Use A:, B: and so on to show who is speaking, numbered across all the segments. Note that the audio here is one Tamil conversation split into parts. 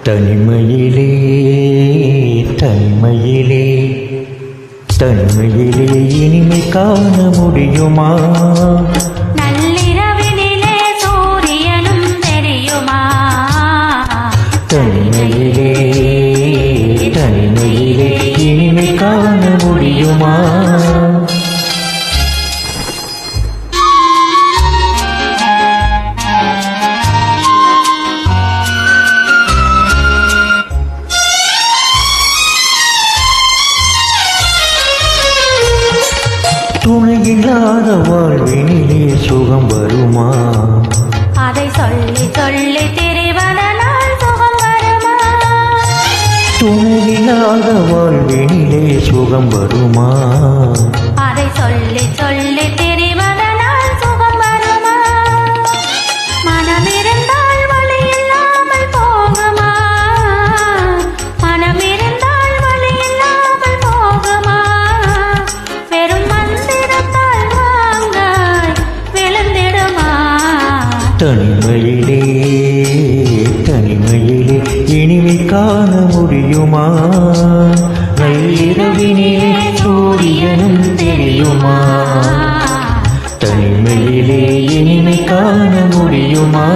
A: தனிமையிலே தனிமையிலே தனிமையிலே இனிமை காண முடியுமா?
B: நள்ளிரவினிலே சூரியனும் தெரியுமா?
A: தனிமையிலே தனிமையிலே இனிமை காண முடியுமா? துணையில்லாத வாழ்வினிலே சுகம் வருமா?
B: அதை சொல்லி சொல்லி திரிவதனால் சுகம் வருமா?
A: துணையில்லாத வாழ்வினிலே சுகம் வருமா?
B: அதை சொல்லி சொல்லி திரிவதனால் சுகம் வருமா? மனமிருந்தால் வழி இல்லாமல் போகுமா? மனமிருந்தால் வழி இல்லாமல் போகுமா? வெறும் மந்திரத்தால் வாங்காய் விழுந்திடுமா?
A: தனிமையிலே தனிமையிலே இனிமை காண முடியுமா? நள்ளிரவினிலே சூரியனும் தெரியுமா? தனிமையிலே இனிமை காண முடியுமா?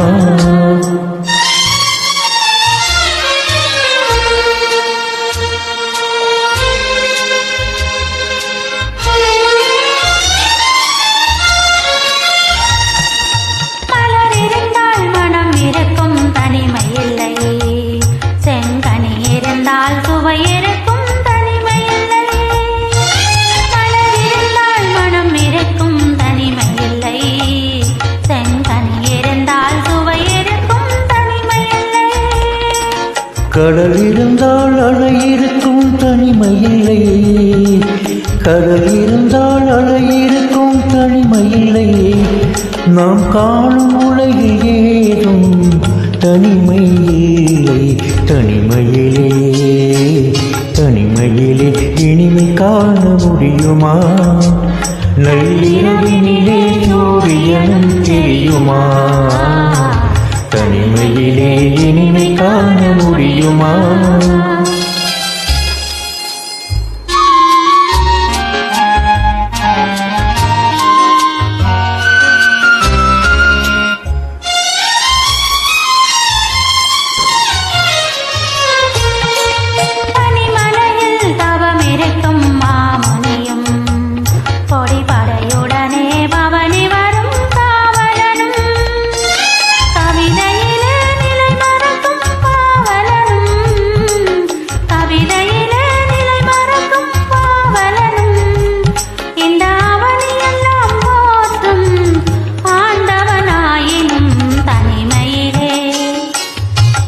B: மலர் இருந்தால் மனம் இருக்கும் தனிமை இல்லை. செங்கனி இருந்தால் சுவை இருக்கும் தனிமை இல்லை. மலர் இருந்தால் மனம் இருக்கும் தனிமை இல்லை. செங்கனி இருந்தால் சுவை இருக்கும் தனிமை இல்லை.
A: கடல் இருந்தால் அலை இருக்கும் தனிமை இல்லை. கடல் இருந்தால் அலை இருக்கும் தனிமை இல்லை. நாம் காணும் உலகில் ஏதும் தனிமை இல்லை. தனிமையிலே தனிமையிலே இனிமை காண முடியுமா? நள்ளிரவினிலே சூரியனும் தெரியுமா? தனிமையிலே இனிமை காண முடியுமா?
B: பனிமலையில் தவம் இருக்கும் மாமுனியும் பொடிபடையுடனே பவனி வரும் காவலனும் கவிதையிலே நிலை மறக்கும் பாவலனும் கவிதையிலே நிலை மறக்கும் பாவலனும் இந்த அவனியெல்லாம் போற்றும் ஆண்டவனாயினும் தனிமையிலே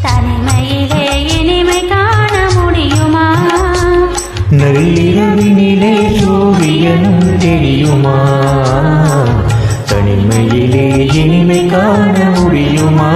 B: தனிமையிலே இனிமை காண முடியுமா?
A: நள்ளிரவினிலே சூரியனும் தெரியுமா? தனிமையிலே இனிமை காண முடியுமா?